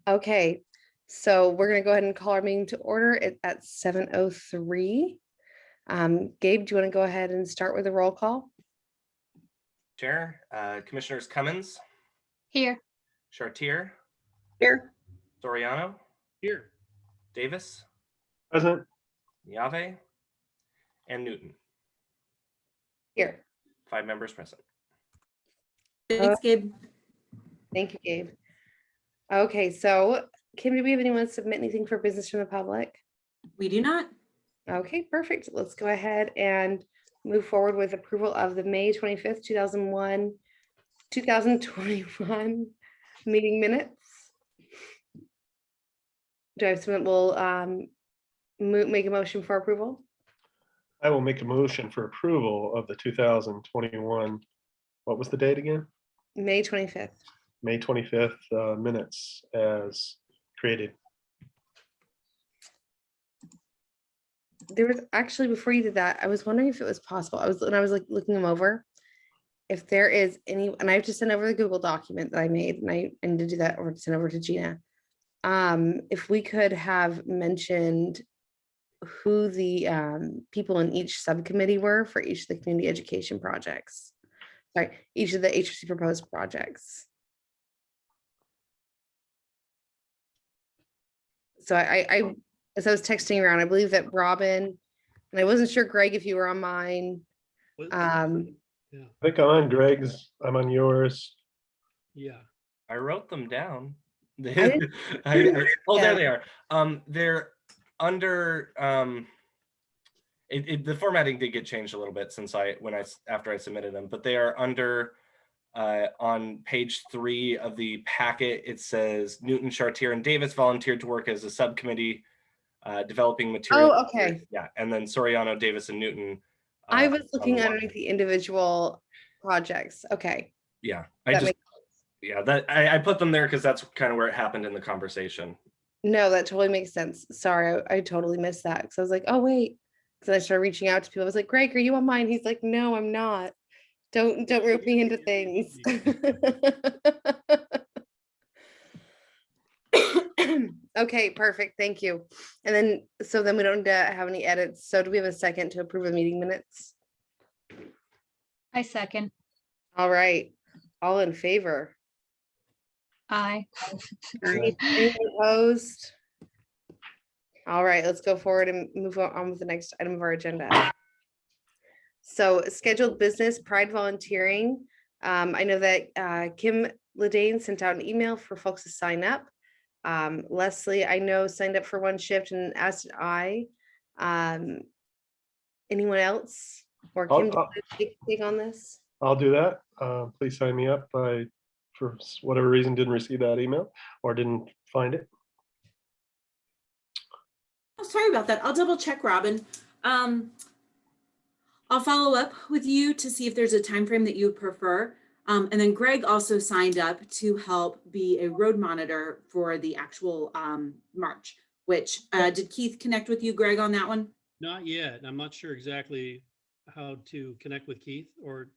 Okay, so we're gonna go ahead and call our meeting to order at 7:03. Gabe, do you want to go ahead and start with a roll call? Chair, Commissioners Cummins, Here. Chartier, Here. Soriano, Here. Davis, Present. Yave, and Newton. Here. 5 members present. Thanks, Gabe. Thank you, Gabe. Okay, so Kim, do we have anyone submit anything for business from the public? We do not. Okay, perfect. Let's go ahead and move forward with approval of the May 25th, 2021 meeting minutes. Do I have someone that will make a motion for approval? I will make a motion for approval of the 2021, what was the date again? May 25th. May 25th minutes as created. There was actually, before you did that, I was wondering if it was possible. When I was like looking them over, if there is any, and I have to send over the Google document that I made, and I need to do that or send over to Gina. If we could have mentioned who the people in each subcommittee were for each of the community education projects. Sorry, each of the HRC proposed projects. So as I was texting around, I believe that Robin, and I wasn't sure, Greg, if you were on mine. I think I'm on Greg's, I'm on yours. Yeah. I wrote them down. Oh, Yeah. there they are. They're under the formatting did get changed a little bit since after I submitted them, but they are under on page 3 of the packet. It says Newton, Chartier, and Davis volunteered to work as a subcommittee developing material. Oh, okay. Yeah, and then Soriano, Davis, and Newton. I was looking underneath the individual projects. Okay. Yeah, I put them there because that's kind of where it happened in the conversation. No, that totally makes sense. Sorry, I totally missed that because I was like, oh wait. Because I started reaching out to people. I was like, Greg, are you on mine? He's like, no, I'm not. Don't rope me into things. Okay, perfect. Thank you. And then we don't have any edits. So do we have a second to approve the meeting minutes? I second. All right. All in favor? Aye. Any opposed? All right, let's go forward and move on with the next item of our agenda. So scheduled business, Pride volunteering. I know that Kim Ledane sent out an email for folks to sign up. Leslie, I know, signed up for one shift, and as did I. Anyone else? Or Kim, take on this? I'll do that. Please sign me up. I, for whatever reason, didn't receive that email or didn't find it. Oh, sorry about that. I'll double check, Robin. I'll follow up with you to see if there's a time frame that you would prefer. And then Greg also signed up to help be a road monitor for the actual march, which did Keith connect with you, Greg, on that one? Not yet. I'm not sure exactly how to connect with Keith, or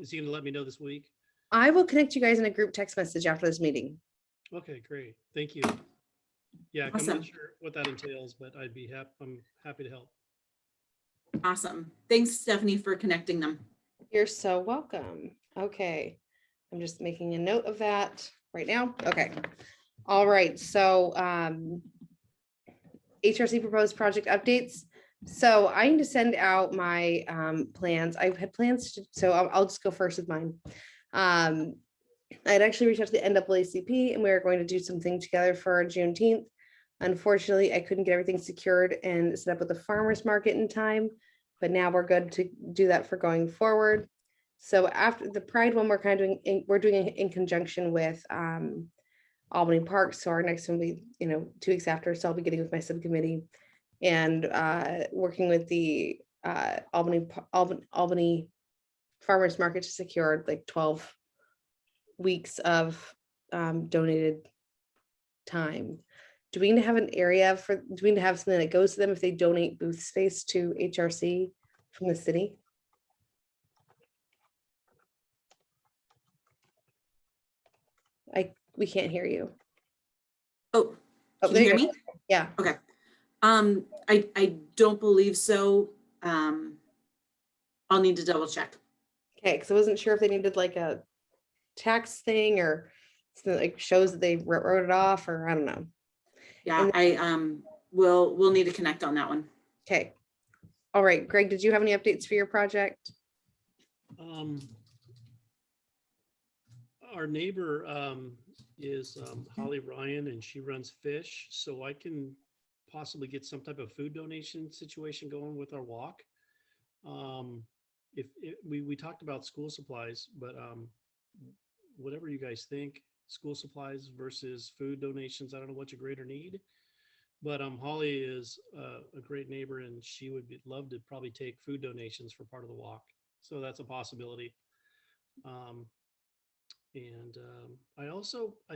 is he going to let me know this week? I will connect you guys in a group text message after this meeting. Okay, great. Thank you. Yeah, Awesome. I'm not sure what that entails, but I'm happy to help. Awesome. Thanks, Stephanie, for connecting them. You're so welcome. Okay. I'm just making a note of that right now. Okay. All right. So HRC proposed project updates. So I need to send out my plans. I've had plans so I'll just go first with mine. I'd actually reached out to the NAACP and we were going to do something together for Juneteenth. Unfortunately, I couldn't get everything secured and set up with the farmers market in time, but now we're good to do that for going forward. So after the Pride one, we're doing it in conjunction with Albany Park. So our next one will be, 2 weeks after. So I'll be getting with my subcommittee and working with the Albany farmers market to secure like 12 weeks of donated time. Do we need to have an area do we need to have something that goes to them if they donate booth space to HRC from the city? We can't hear you. Oh, Oh, can there you hear go. me? Yeah. Okay. I don't believe so. I'll need to double check. Okay, because I wasn't sure if they needed like a tax thing or something like shows that they wrote it off, or I don't know. Yeah, And- we'll need to connect on that one. Okay. All right, Greg, did you have any updates for your project? Our neighbor is Holly Ryan, and she runs fish, so I can possibly get some type of food donation situation going with our walk. If we talked about school supplies, but whatever you guys think, school supplies versus food donations, I don't know what's a greater need. But Holly is a great neighbor, and she would love to probably take food donations for part of the walk. So that's a possibility. I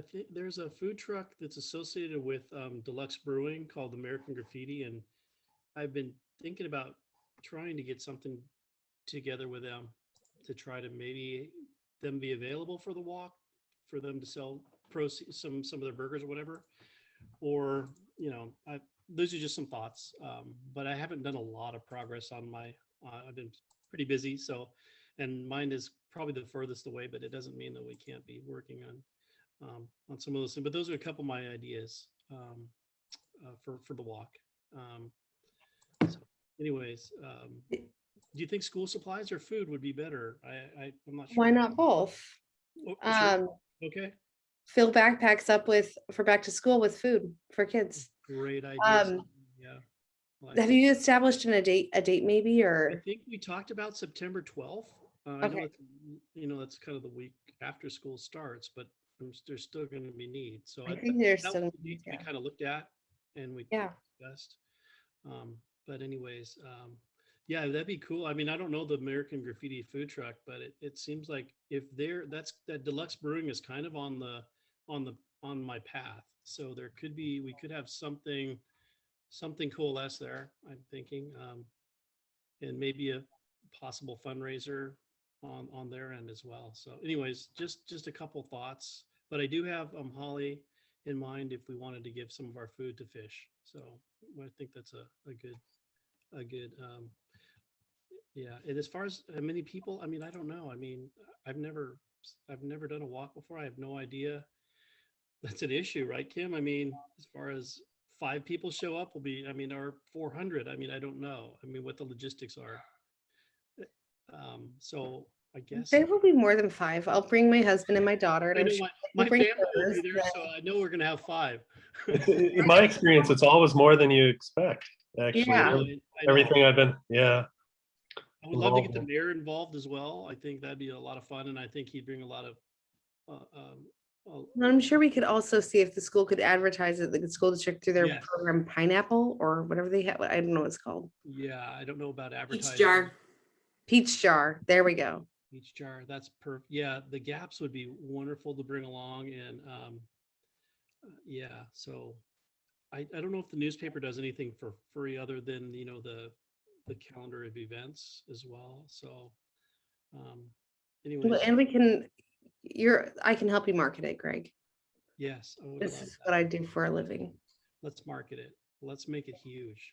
think there's a food truck that's associated with Deluxe Brewing called American Graffiti, and I've been thinking about trying to get something together with them to try to maybe them be available for the walk, for them to sell some of their burgers or whatever. Or, those are just some thoughts. But I haven't done a lot of progress on I've been pretty busy. So, and mine is probably the furthest away, but it doesn't mean that we can't be working on some of those things. But those are a couple of my ideas for the walk. So anyways, do you think school supplies or food would be better? I'm not sure. Why not both? Oh, sure. Okay. Fill backpacks up for back to school with food for kids. Great idea. Yeah. Have you established a date maybe, I or? think we talked about September 12th. I know Okay. that's kind of the week after school starts, but there's still going to be need. So I think there's that still, was the date we yeah. kind of looked at and we Yeah. discussed. But anyways, yeah, that'd be cool. I mean, I don't know the American Graffiti food truck, but it seems like if that Deluxe Brewing is kind of on my path. So we could have something coalesce there, I'm thinking, and maybe a possible fundraiser on their end as well. So anyways, just a couple thoughts, but I do have Holly in mind if we wanted to give some of our food to fish. So I think that's a good yeah. And as far as how many people, I mean, I don't know. I mean, I've never done a walk before. I have no idea. That's an issue, right, Kim? I mean, as far as 5 people show up or 400, I mean, I don't know. I mean, what the logistics are. So I guess There will be more than 5. I'll bring my husband and my daughter, and I I'm know sure my they'll bring family will be theirs, there, so I know we're gonna have 5. In my experience, it's always more than you expect, actually. Yeah. Really, I know. everything I've been, yeah. I would love to get the involved mayor involved as well. I think that'd be a lot of fun, and I think he'd bring a lot of I'm sure we could also see if the school could advertise it, the school district, through their Yes. program Pineapple or whatever they have. I don't know what it's called. yeah, I don't know about advertising. Each jar. Peach Jar. There we go. Each jar, that's perfect. Yeah, the gaps would be wonderful to bring along, and yeah. So I don't know if the newspaper does anything for free other than the calendar of events as well. So anyways, And we can, I can help you market it, Greg. yes, I would This love is that. what I do for a living. Let's market it. Let's make it huge.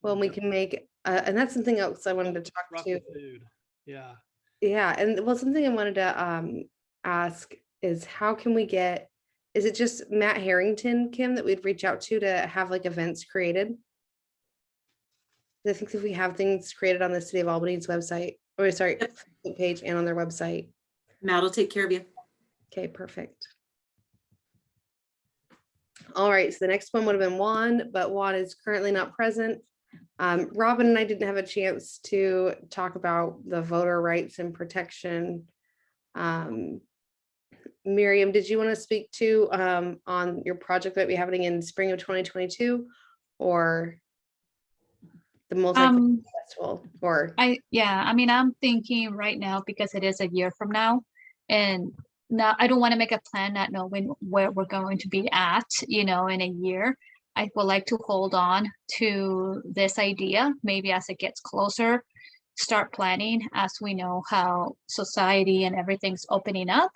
Well, we can make, and that's something else I wanted to Rock talk to. the food. Yeah. Yeah, and well, something I wanted to ask is how can we get, is it just Matt Harrington, Kim, that we'd reach out to have like events created? I think if we have things created on the City of Albany's website, or sorry, Yep. Facebook page and on their website. Matt will take care of you. Okay, perfect. All right, so the next one would have been Juan, but Juan is currently not present. Robin and I didn't have a chance to talk about the voter rights and protection. Miriam, did you want to speak to on your project that be happening in spring of 2022 or the multi festival? Or I mean, I'm thinking right now because it is a year from now, and now I don't want to make a plan not knowing where we're going to be at, in a year. I would like to hold on to this idea, maybe as it gets closer, start planning as we know how society and everything's opening up.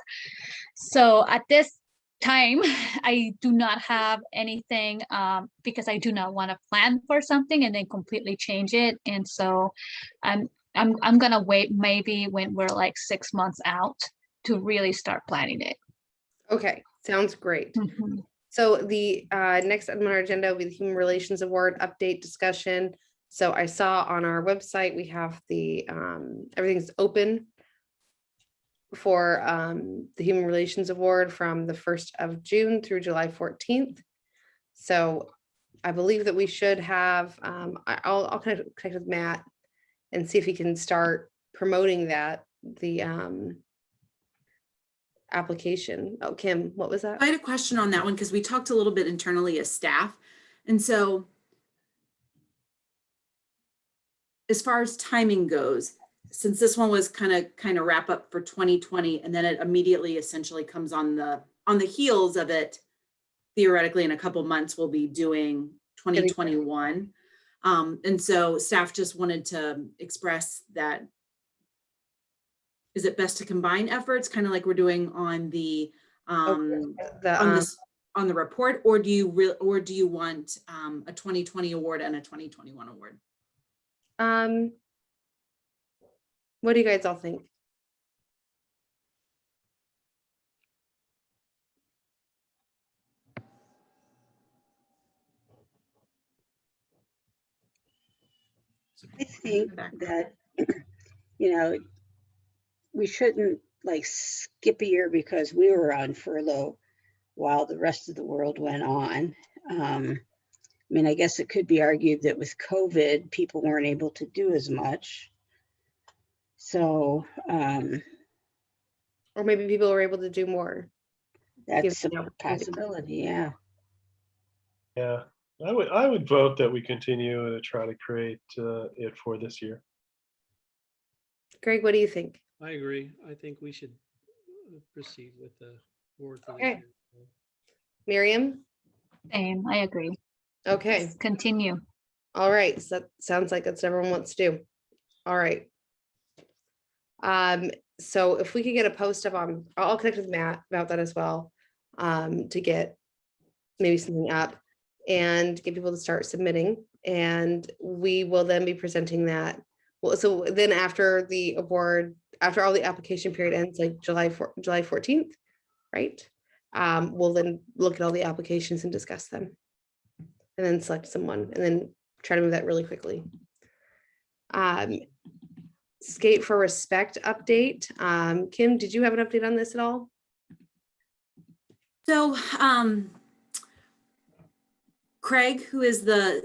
So at this time. I do not have anything because I do not want to plan for something and then completely change it. And so I'm gonna wait maybe when we're like 6 months out to really start planning it. Okay, sounds great. Mhm. So the next item on our agenda will be the Human Relations Award update discussion. So I saw on our website, we have the, everything's open for the Human Relations Award from the 1st of June through July 14th. So I believe that we should have, I'll kind of connect with Matt and see if he can start promoting that, the application. Oh, Kim, what was that? I had a question on that one because we talked a little bit internally as staff. And so as far as timing goes, since this one was kind of wrap up for 2020, and then it immediately essentially comes on the heels of it, theoretically in a couple months, we'll be doing 2021. And so staff just wanted to express that, is it best to combine efforts, kind of like we're doing on the on the report, or do you want a 2020 award and a 2021 award? What do you guys all think? I think that, you know, we shouldn't like skip a year because we were on furlough while the rest of the world went on. I mean, I guess it could be argued that with COVID, people weren't able to do as much. So Or maybe people are able to do more. that's a the opportunity. possibility, yeah. Yeah, I would vote that we continue to try to create it for this year. Greg, what do you think? I agree. I think we should proceed with the award for this Okay. year. Miriam? Same, I agree. Okay, Let's continue. all right, so that sounds like that's what everyone wants to do. All right. So if we could get a post up on, I'll connect with Matt about that as well, to get maybe something up and get people to start submitting, and we will then be presenting that. Well, so then after the award, after all the application period ends, like July 14th, right? We'll then look at all the applications and discuss them, and then select someone, and then try to move that really quickly. Skate for Respect update. Kim, did you have an update on this at all? So Craig, who is the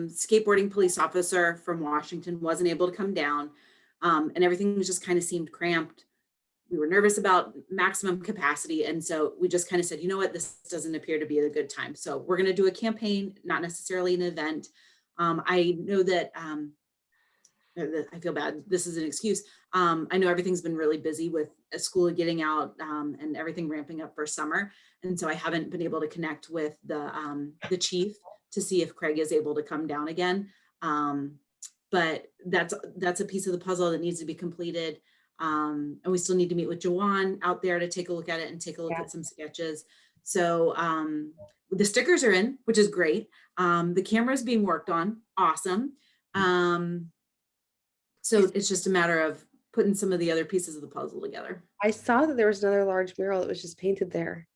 skateboarding police officer from Washington, wasn't able to come down, and everything just kind of seemed cramped. We were nervous about maximum capacity, and so we just kind of said, you know what, this doesn't appear to be a good time. So we're going to do a campaign, not necessarily an event. I know that I feel bad. This is an excuse. I know everything's been really busy with school getting out and everything ramping up for summer. And so I haven't been able to connect with the chief to see if Craig is able to come down again. But that's a piece of the puzzle that needs to be completed. And we still need to meet with Joanne out there to take a look at it and take a look at some sketches. So the stickers are in, which is great. The camera is being worked on. Awesome. So it's just a matter of putting some of the other pieces of the puzzle together. I saw that there was another large mural that was just painted there.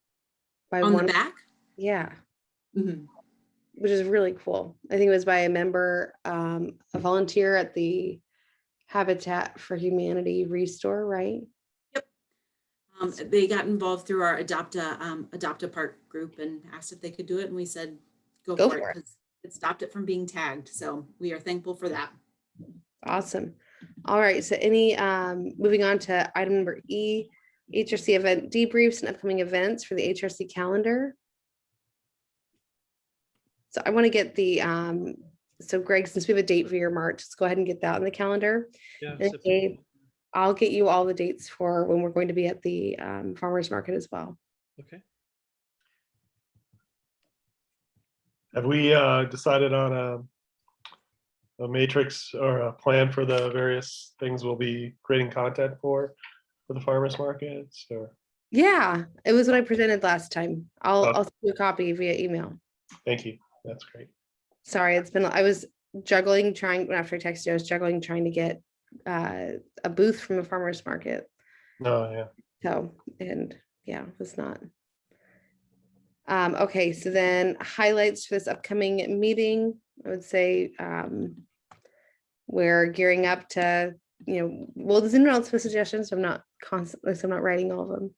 By On one, the back? yeah, Mm-hmm. which is really cool. I think it was by a member, a volunteer at the Habitat for Humanity Restore, right? Yep. They got involved through our Adopt a Park group and asked if they could do it. And we said, go for it, because it stopped it from being tagged. So we are thankful for that. Awesome. All right, so any moving on to item number E, HRC event debriefs and upcoming events for the HRC calendar. So I want to get the so Greg, since we have a date for your March, let's go ahead and get that on the calendar. Yeah, And Gabe, I'll get you all the dates for when we're going to be at the farmers market as well. okay. Have we decided on a matrix or a plan for the various things we'll be creating content for the farmers markets? Or Yeah, it was what I presented last time. I'll Okay. send you a copy via email. Thank you. That's great. Sorry, I was juggling after I texted you, I was juggling trying to get a booth from a farmer's market. No, yeah. So, and yeah, it was not. Okay, so then highlights for this upcoming meeting, I would say we're gearing up to, well, does anyone else have suggestions? I'm not constantly, so I'm not writing all of them.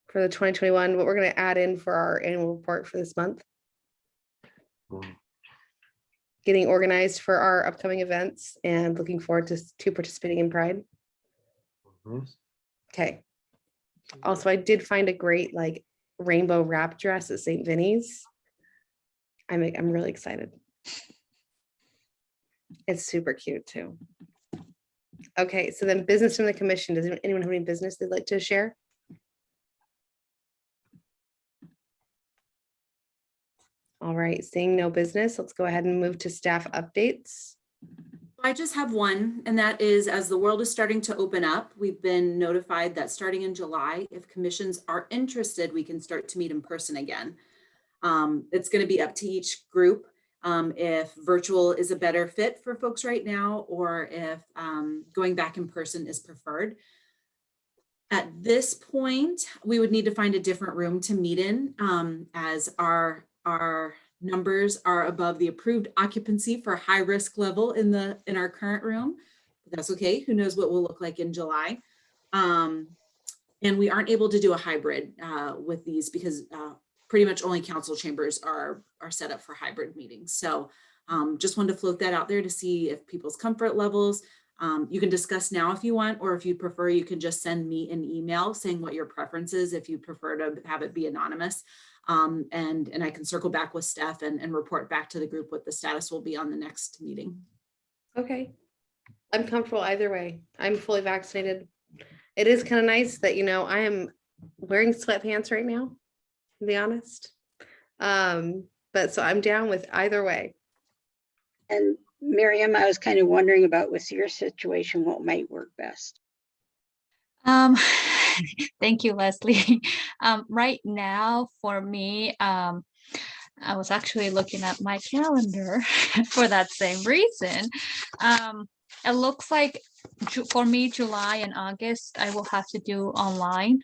For the 2021, what we're going to add in for our annual report for this month. Mm. Getting organized for our upcoming events and looking forward to participating in Pride. Mhm. Okay. Also, I did find a great like rainbow wrap dress at St. Vinny's. I'm really excited. It's super cute too. Okay, so then business from the commission. Does anyone have any business they'd like to share? All right, seeing no business, let's go ahead and move to staff updates. I just have one, and that is as the world is starting to open up, we've been notified that starting in July, if commissions are interested, we can start to meet in person again. It's going to be up to each group if virtual is a better fit for folks right now, or if going back in person is preferred. At this point, we would need to find a different room to meet in as our numbers are above the approved occupancy for high risk level in our current room. But that's okay. Who knows what will look like in July. And we aren't able to do a hybrid with these because pretty much only council chambers are set up for hybrid meetings. So just wanted to float that out there to see if people's comfort levels. You can discuss now if you want, or if you prefer, you can just send me an email saying what your preference is if you prefer to have it be anonymous. And I can circle back with Steph and report back to the group what the status will be on the next meeting. Okay, I'm comfortable either way. I'm fully vaccinated. It is kind of nice that, I am wearing sweatpants right now, to be honest. But so I'm down with either way. And Miriam, I was kind of wondering about with your situation, what might work best? Thank you, Leslie. Right now, for me, I was actually looking at my calendar for that same reason. It looks like for me, July and August, I will have to do online.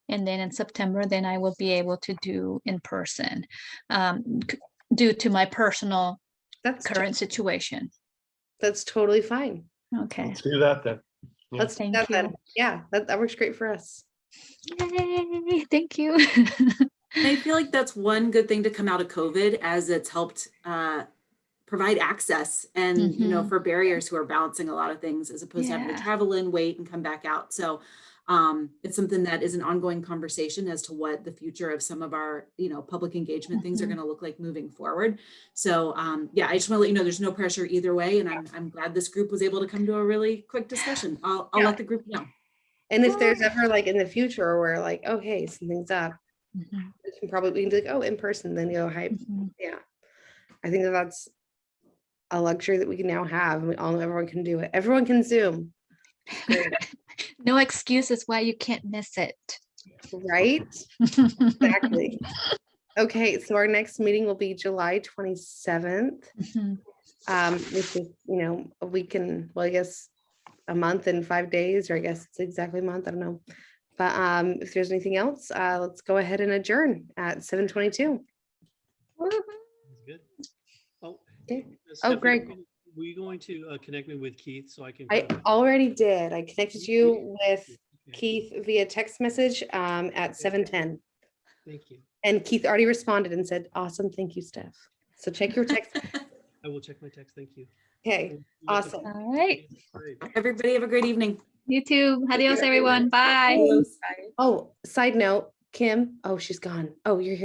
And then in September, then I will be able to do in person due to my personal current situation. That's totally fine. Okay. Let's do that then. Yeah. Let's do that then. Yeah, that works great for us. Yay, thank you. I feel like that's one good thing to come out of COVID, as it's helped provide access and, for barriers who are balancing a lot of things as opposed to having to travel in, wait, and come back out. So it's something that is an ongoing conversation as to what the future of some of our, public engagement things are going to look like moving forward. So yeah, I just want to let you know there's no pressure either way. And I'm glad this group was able to come to a really quick discussion. I'll let the group know. And if there's ever like in the future where like, oh, hey, something's up, we can be like, oh, in person, then hype. Yeah. I think that's a luxury that we can now have. And we all know everyone can do it. Everyone can Zoom. No excuses why you can't miss it. Right? Exactly. Okay, so our next meeting will be July 27th. Which is, a week and, well, I guess a month and 5 days, or I guess it's exactly a month, I don't know. But if there's anything else, let's go ahead and adjourn at 7:22. That's good. Oh, Okay. Stephanie, Greg. were you going to connect me with Keith so I can? I already did. I connected you with Okay. Keith via text message at 7:10. Thank you. And Keith already responded and said, awesome, thank you, Steph. So check your text. I will check my text. Thank you. Okay, awesome. All right. Great. Everybody have a great evening. You too. Adios, everyone. Bye. Oh, side note, Kim. Oh, she's gone. Oh, you're here.